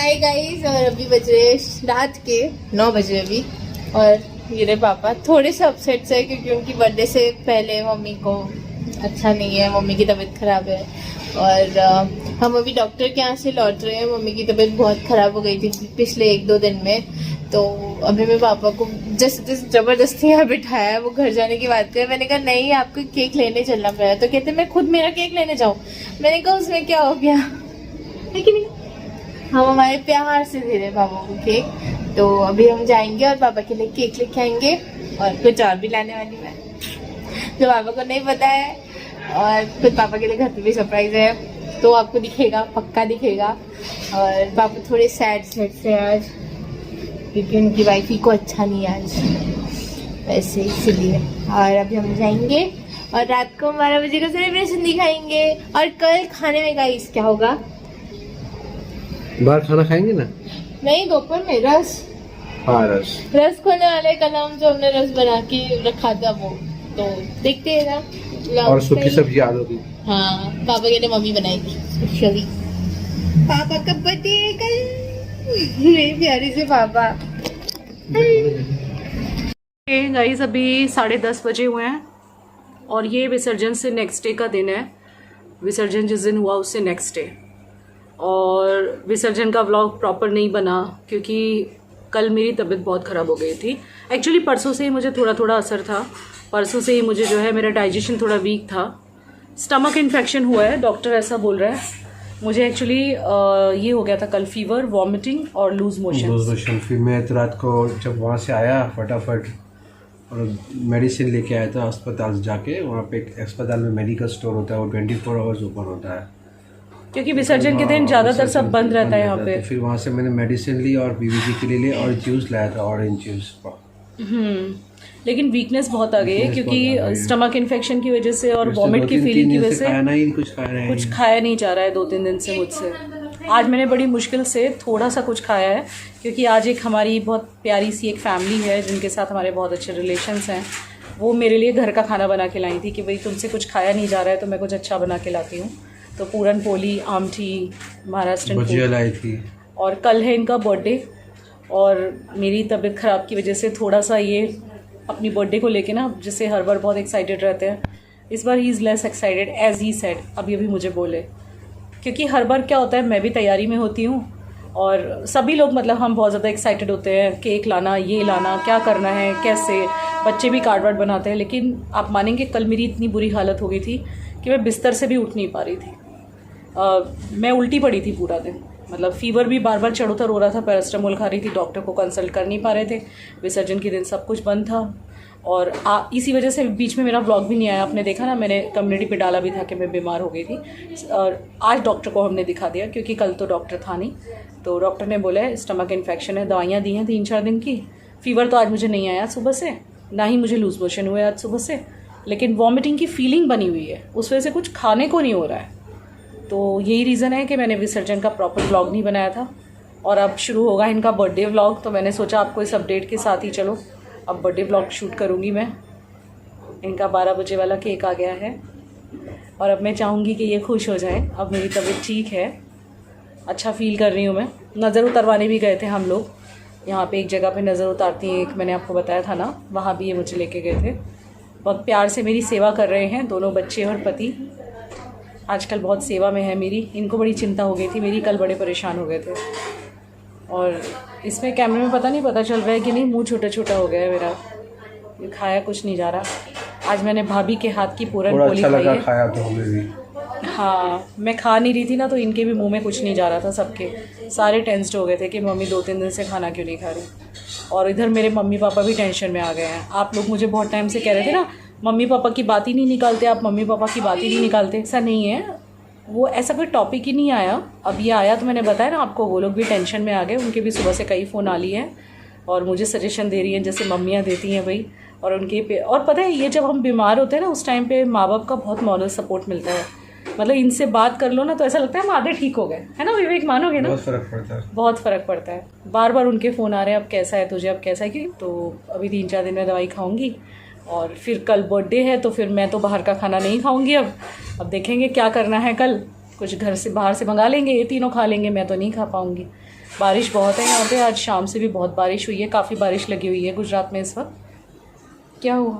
Hi guys, और अभी बज रहे रात के 9 बजे अभी। और ये रहे पापा थोड़े से अपसेट है क्योंकि उनकी बर्थडे से पहले मम्मी को अच्छा नहीं है, मम्मी की तबीयत खराब है। और हम अभी डॉक्टर के यहाँ से लौट रहे हैं। मम्मी की तबीयत बहुत खराब हो गई थी पिछले 1-2 दिन में। तो अभी मैं पापा को जबरदस्ती यहाँ बिठाया, वो घर जाने की बात करे। मैंने कहा नहीं, आपको केक लेने चलना पड़ा। तो कहते मैं खुद मेरा केक लेने जाऊँ। मैंने कहा उसमें क्या हो गया, है कि नहीं। हम हमारे प्यार से दे रहे पापा को केक। तो अभी हम जाएंगे और पापा के लिए केक लेके आएंगे और कुछ और भी लाने वाली मैं, जो पापा को नहीं पता है। और फिर पापा के लिए घर पे भी सरप्राइज है, तो आपको दिखेगा, पक्का दिखेगा। और पापा थोड़े सैड से आज, क्योंकि उनकी वाइफी को अच्छा नहीं है आज, वैसे इसलिए। और अभी हम जाएंगे और रात को 12 बजे का सेलिब्रेशन दिखाएंगे। और कल खाने में गाइस क्या होगा, बाहर खाना खाएंगे ना? नहीं, दोपहर में रस। हाँ, रस खोलने वाले। कल हम जो हमने रस बना के रखा था वो, तो देखते हैं ना। और सूखी सब्जी आलू की। हाँ, पापा के लिए मम्मी बनाएगी स्पेशली। पापा का बर्थडे कल, मेरे प्यारे से पापा। गाइस अभी 10:30 बजे हुए हैं और ये विसर्जन से नेक्स्ट डे का दिन है। विसर्जन जिस दिन हुआ उससे नेक्स्ट डे। और विसर्जन का व्लॉग प्रॉपर नहीं बना क्योंकि कल मेरी तबीयत बहुत ख़राब हो गई थी। एक्चुअली परसों से ही मुझे थोड़ा असर था। परसों से ही मुझे जो है मेरा डाइजेशन थोड़ा वीक था। स्टमक इन्फेक्शन हुआ है, डॉक्टर ऐसा बोल रहा है। मुझे एक्चुअली ये हो गया था कल, फीवर, वॉमिटिंग और लूज मोशन। फिर मैं तो रात को जब वहाँ से आया फटाफट और मेडिसिन लेके आया था अस्पताल जाके। वहाँ पे एक अस्पताल में मेडिकल स्टोर होता है, वो 24 आवर्स ओपन होता है क्योंकि विसर्जन के दिन ज़्यादातर सब बंद रहता है यहाँ पे। फिर वहाँ से मैंने मेडिसिन ली और बीबीजी के लिए ली और जूस लाया था, ऑरेंज जूस। लेकिन वीकनेस बहुत आ गई है क्योंकि स्टमक इन्फेक्शन की वजह से और वॉमिट की फीलिंग की वजह से कुछ खाया नहीं जा रहा है 2-3 दिन से मुझसे। आज मैंने बड़ी मुश्किल से थोड़ा सा कुछ खाया है क्योंकि आज एक हमारी बहुत प्यारी सी एक फैमिली है जिनके साथ हमारे बहुत अच्छे रिलेशंस हैं। वो मेरे लिए घर का खाना बना के लाई थी कि भाई तुमसे कुछ खाया नहीं जा रहा है तो मैं कुछ अच्छा बना के लाती हूँ। तो पूरन पोली, आमठी, महाराष्ट्रन फूड लाई थी। और कल है इनका बर्थडे और मेरी तबीयत ख़राब की वजह से थोड़ा सा ये अपनी बर्थडे को लेके ना, जिससे हर बार बहुत एक्साइटेड रहते हैं, इस बार he is less excited as he said. अभी मुझे बोले क्योंकि हर बार क्या होता है, मैं भी तैयारी में होती हूँ और सभी लोग मतलब हम बहुत ज़्यादा एक्साइटेड होते हैं, केक लाना, ये लाना, क्या करना है, कैसे, बच्चे भी कार्ड वार्ड बनाते हैं। लेकिन आप मानेंगे कल मेरी इतनी बुरी हालत हो गई थी कि मैं बिस्तर से भी उठ नहीं पा रही थी। मैं उल्टी पड़ी थी पूरा दिन, मतलब फीवर भी बार बार चढ़ उतर हो रहा था। पैरास्टामोल खा रही थी, डॉक्टर को कंसल्ट कर नहीं पा रहे थे। विसर्जन के दिन सब कुछ बंद था और इसी वजह से बीच में मेरा व्लॉग भी नहीं आया। आपने देखा ना, मैंने कम्युनिटी पे डाला भी था कि मैं बीमार हो गई थी। और आज डॉक्टर को हमने दिखा दिया क्योंकि कल तो डॉक्टर था नहीं। तो डॉक्टर ने बोला है स्टमक इन्फेक्शन है, दवाइयाँ दी हैं 3-4 दिन की। फीवर तो आज मुझे नहीं आया सुबह से, ना ही मुझे लूज मोशन हुए आज सुबह से, लेकिन वॉमिटिंग की फीलिंग बनी हुई है, उस वजह से कुछ खाने को नहीं हो रहा है। तो यही रीज़न है कि मैंने विसर्जन का प्रॉपर व्लॉग नहीं बनाया था। और अब शुरू होगा इनका बर्थडे व्लॉग, तो मैंने सोचा आपको इस अपडेट के साथ ही चलो अब बर्थडे व्लॉग शूट करूँगी मैं। इनका 12 बजे वाला केक आ गया है और अब मैं चाहूँगी कि ये खुश हो जाए। अब मेरी तबीयत ठीक है, अच्छा फील कर रही हूँ मैं। नज़र उतरवाने भी गए थे हम लोग, यहाँ पे एक जगह पे नज़र उतारती हैं, एक मैंने आपको बताया था ना, वहाँ भी ये मुझे लेके गए थे। बहुत प्यार से मेरी सेवा कर रहे हैं दोनों बच्चे और पति। आजकल बहुत सेवा में है मेरी। इनको बड़ी चिंता हो गई थी मेरी, कल बड़े परेशान हो गए थे। और इसमें कैमरे में पता चल रहा है कि नहीं, मुंह छोटा छोटा हो गया है मेरा, ये खाया कुछ नहीं जा रहा। आज मैंने भाभी के हाथ की पूरन पोली खाई है। खाया तो हमें भी। हाँ, मैं खा नहीं रही थी ना, तो इनके भी मुंह में कुछ नहीं जा रहा था। सबके सारे टेंस्ड हो गए थे कि मम्मी 2-3 दिन से खाना क्यों नहीं खा रही। और इधर मेरे मम्मी पापा भी टेंशन में आ गए हैं। आप लोग मुझे बहुत टाइम से कह रहे थे ना, मम्मी पापा की बात ही नहीं निकालते आप, मम्मी पापा की बात ही नहीं निकालते। ऐसा नहीं है, वो ऐसा कोई टॉपिक ही नहीं आया। अब ये आया तो मैंने बताया ना आपको, वो लोग भी टेंशन में आ गए। उनके भी सुबह से कई फ़ोन आ लिए हैं और मुझे सजेशन दे रही हैं, जैसे मम्मियाँ देती हैं भाई। और उनके पे, और पता है ये जब हम बीमार होते हैं ना, उस टाइम पे माँ बाप का बहुत मॉरल सपोर्ट मिलता है। मतलब इनसे बात कर लो ना तो ऐसा लगता है हम आधे ठीक हो गए, है ना विवेक, मानोगे ना? बहुत फ़र्क पड़ता है, बहुत फ़र्क पड़ता है। बार बार उनके फ़ोन आ रहे हैं, अब कैसा है तुझे, अब कैसा है कि। तो अभी 3-4 दिन में दवाई खाऊंगी और फिर कल बर्थडे है, तो फिर मैं तो बाहर का खाना नहीं खाऊंगी। अब देखेंगे क्या करना है कल, कुछ घर से बाहर से मंगा लेंगे, ये तीनों खा लेंगे, मैं तो नहीं खा पाऊंगी। बारिश बहुत है यहाँ पे, आज शाम से भी बहुत बारिश हुई है, काफ़ी बारिश लगी हुई है गुजरात में इस वक्त। क्या हुआ?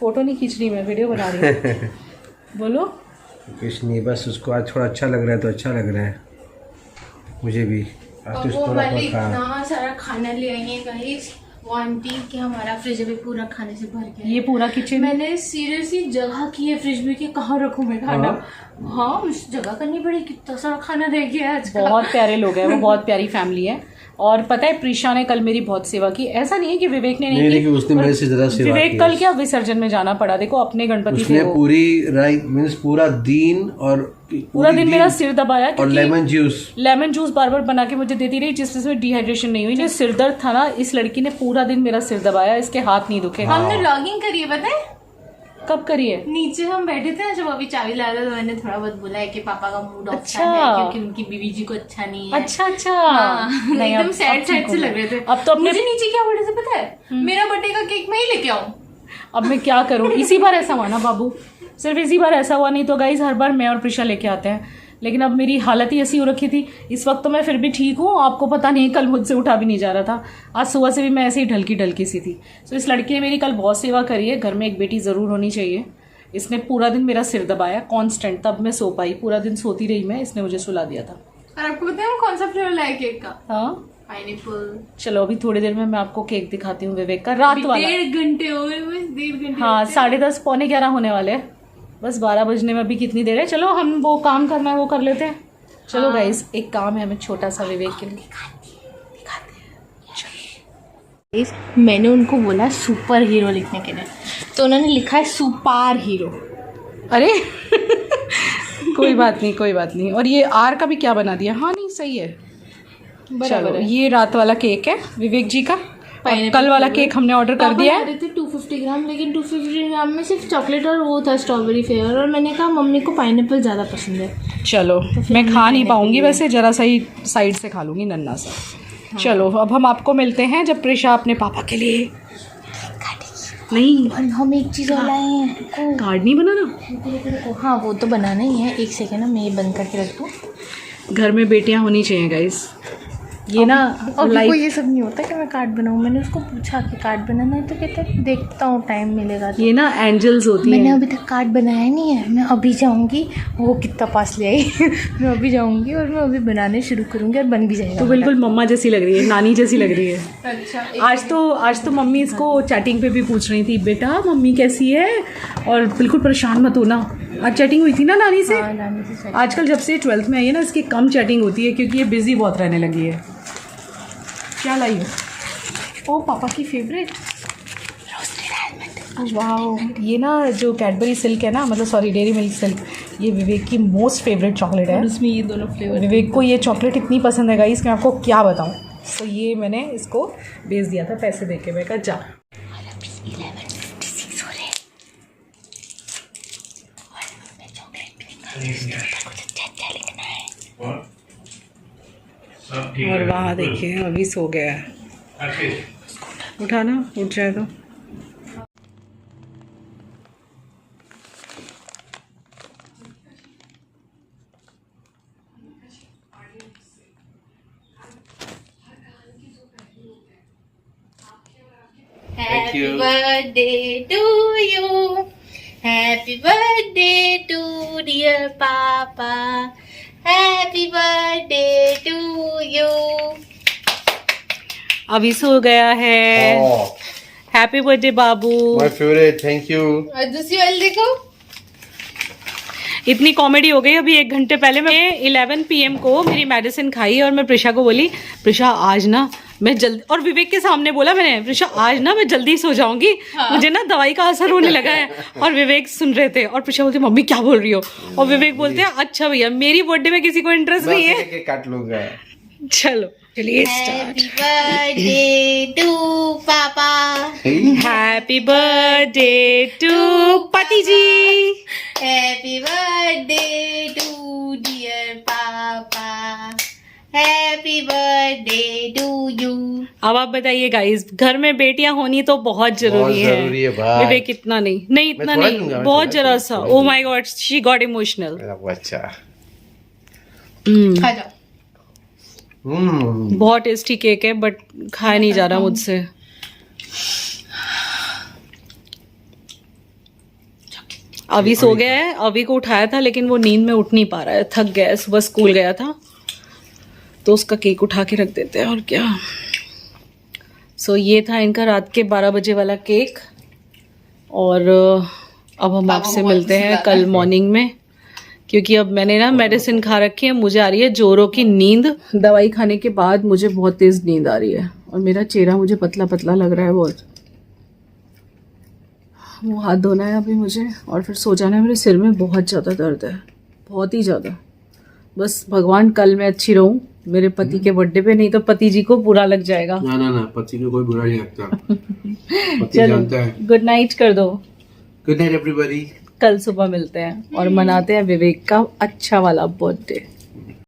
फ़ोटो नहीं खींच रही मैं, वीडियो बना रही हूँ। बोलो। कुछ नहीं, बस उसको आज थोड़ा अच्छा लग रहा है तो अच्छा लग रहा है मुझे भी। आज तो थोड़ा बहुत इतना सारा खाना ले आई है गाइस वो आंटी कि हमारा फ्रिज भी पूरा खाने से भर गया। ये पूरा किचन मैंने सीरियसली जगह की है फ्रिज में कि कहाँ रखूँ मैं खाना। हाँ उस जगह करनी पड़ी, कितना सारा खाना रह गया आज का। बहुत प्यारे लोग हैं वो, बहुत प्यारी फैमिली है। और पता है प्रीशा ने कल मेरी बहुत सेवा की, ऐसा नहीं है कि विवेक ने नहीं की, उसने मेरे से ज़्यादा सेवा की। विवेक कल क्या विसर्जन में जाना पड़ा, देखो अपने गणपति उसने थे वो। पूरी राइट मींस पूरा दिन और पूरा दिन मेरा सिर दबाया और लेमन जूस बार बार बना के मुझे देती रही, जिससे डिहाइड्रेशन नहीं हुई। जो सिर दर्द था ना, इस लड़की ने पूरा दिन मेरा सिर दबाया, इसके हाथ नहीं दुखे। हमने लॉगिंग करी है पता है कब करिए? नीचे हम बैठे थे जब अभी चाबी ला रहे थे, तो मैंने थोड़ा बहुत बोला है कि पापा का मूड अच्छा। अच्छा है क्योंकि उनकी बीवी जी को अच्छा नहीं है। अच्छा हाँ, नहीं, एकदम अब सैड ठीक से हो लग गया। रहे थे। अब तो अपने मुझे नीचे क्या बोले थे पता है, मेरा बर्थडे का केक मैं ही लेके आऊँ। अब मैं क्या करूं, इसी बार ऐसा हुआ ना बाबू, सिर्फ इसी बार ऐसा हुआ, नहीं तो गाइज हर बार मैं और प्रीशा लेके आते हैं। लेकिन अब मेरी हालत ही ऐसी हो रखी थी, इस वक्त तो मैं फिर भी ठीक हूँ, आपको पता नहीं कल मुझसे उठा भी नहीं जा रहा था, आज सुबह से भी मैं ऐसे ही ढलकी सी थी। तो इस लड़की ने मेरी कल बहुत सेवा करी है, घर में एक बेटी ज़रूर होनी चाहिए। इसने पूरा दिन मेरा सिर दबाया कांस्टेंट, तब मैं सो पाई, पूरा दिन सोती रही मैं, इसने मुझे सुला दिया था। और आपको पता है कौन सा फ्लेवर लाया केक का? हाँ पाइनएप्पल। चलो अभी थोड़ी देर में मैं आपको केक दिखाती हूँ विवेक का, रात वाला। 1.5 घंटे हो गए, बस 1.5 घंटे। हाँ 10:30 पौने 11 होने वाले हैं, बस 12 बजने में अभी कितनी देर है। चलो हम वो काम करना है वो कर लेते हैं। चलो गाइस एक काम है हमें छोटा सा विवेक के लिए। मैंने उनको बोला सुपर हीरो लिखने के लिए, तो उन्होंने लिखा है सुपर हीरो। अरे कोई बात नहीं कोई बात नहीं। और ये आर का भी क्या बना दिया? हाँ नहीं सही है। चलो ये रात वाला केक है विवेक जी का, और कल वाला केक हमने ऑर्डर कर दिया है। 250 ग्राम, लेकिन 250 ग्राम में सिर्फ चॉकलेट और वो था स्ट्रॉबेरी फ्लेवर, और मैंने कहा मम्मी को पाइनएप्पल ज़्यादा पसंद है। चलो मैं खा नहीं पाऊंगी वैसे, जरा सा ही साइड से खा लूंगी नन्ना सा। हाँ। चलो अब हम आपको मिलते हैं जब प्रीशा अपने पापा के लिए नहीं, हम एक चीज़ और लाए हैं। कार्ड नहीं बनाना। हाँ वो तो बनाना ही है, एक सेकेंड ना मैं ये बंद करके रख दूँ। घर में बेटियां होनी चाहिए गाइस, ये ना और को ये सब नहीं होता कि मैं कार्ड बनाऊँ। मैंने उसको पूछा कि कार्ड बनाना है, तो कहते हैं देखता हूँ टाइम मिलेगा तो। ये ना एंजल्स होती मैंने हैं। अभी तक कार्ड बनाया नहीं है, मैं अभी जाऊँगी, वो कितना पास ले आई मैं अभी जाऊँगी और मैं अभी बनाने शुरू करूँगी और बन भी जाएगा। तो बिल्कुल मम्मा जैसी लग रही है, नानी जैसी लग रही है। अच्छा आज तो मम्मी इसको चैटिंग पे भी पूछ रही थी, बेटा मम्मी कैसी है, और बिल्कुल परेशान मत होना। आज चैटिंग हुई थी ना नानी से। हाँ, नानी से। आजकल जब से 12th में आई है ना, इसकी कम चैटिंग होती है क्योंकि ये बिजी बहुत रहने लगी है। क्या लाई हो? ओ पापा की फेवरेट वाह, ये ना जो कैडबरी सिल्क है ना, मतलब सॉरी डेयरी मिल्क सिल्क, ये विवेक की मोस्ट फेवरेट चॉकलेट है। उसमें ये दोनों फ्लेवर, विवेक को ये चॉकलेट इतनी पसंद है गाइस कि मैं आपको क्या बताऊं। तो ये मैंने इसको बेच दिया था पैसे दे के, मैं कहा जा। 11:56 हो रहे हैं और मैं चॉकलेट भी निकाल कुछ अच्छा लिखना है। और वहाँ देखिए अभी सो गया है, उठाना उठ जाए तो। Happy birthday to you. Happy birthday to dear Papa. Happy birthday to you. अभी सो गया है। Happy birthday Babu. My favourite, thank you. और दूसरी वाली देखो, इतनी कॉमेडी हो गई। अभी 1 घंटे पहले मैं 11 PM को मेरी मेडिसिन खाई और मैं प्रीशा को बोली, प्रीशा आज ना मैं जल्दी, और विवेक के सामने बोला मैंने, प्रीशा आज ना मैं जल्दी सो जाऊंगी। हाँ। मुझे ना दवाई का असर होने लगा है। और विवेक सुन रहे थे और प्रीशा बोलती मम्मी क्या बोल रही हो, और विवेक बोलते हैं अच्छा भैया मेरी बर्थडे में किसी को इंटरेस्ट नहीं है, काट लूंगा। चलो चलिए Happy birthday to Papa. Happy birthday to पति जी। Happy birthday to dear Papa. Happy birthday to you. अब आप बताइए गाइस, घर में बेटियां होनी तो बहुत जरूरी है भाई। विवेक इतना नहीं इतना नहीं, बहुत जरा सा। Oh my God she got emotional. अच्छा खा जाओ। बहुत टेस्टी केक है बट खाया नहीं जा रहा मुझसे। अभी सो गया है, अभी को उठाया था लेकिन वो नींद में उठ नहीं पा रहा है, थक गया है, सुबह स्कूल गया था तो उसका केक उठा के रख देते हैं और क्या। सो ये था इनका रात के 12 बजे वाला केक और अब हम आपसे मिलते हैं कल मॉर्निंग में, क्योंकि अब मैंने ना मेडिसिन खा रखी है, मुझे आ रही है जोरों की नींद। दवाई खाने के बाद मुझे बहुत तेज नींद आ रही है और मेरा चेहरा मुझे पतला पतला लग रहा है बहुत। वो हाथ धोना है अभी मुझे और फिर सो जाना है। मेरे सिर में बहुत ज़्यादा दर्द है, बहुत ही ज़्यादा। बस भगवान कल मैं अच्छी रहूं मेरे पति के बर्थडे पे, नहीं तो पति जी को बुरा लग जाएगा। ना ना ना, पति को कोई बुरा नहीं लगता। पति चलो जानता है। गुड नाइट कर दो। Good night everybody. कल सुबह मिलते हैं और मनाते हैं विवेक का अच्छा वाला बर्थडे।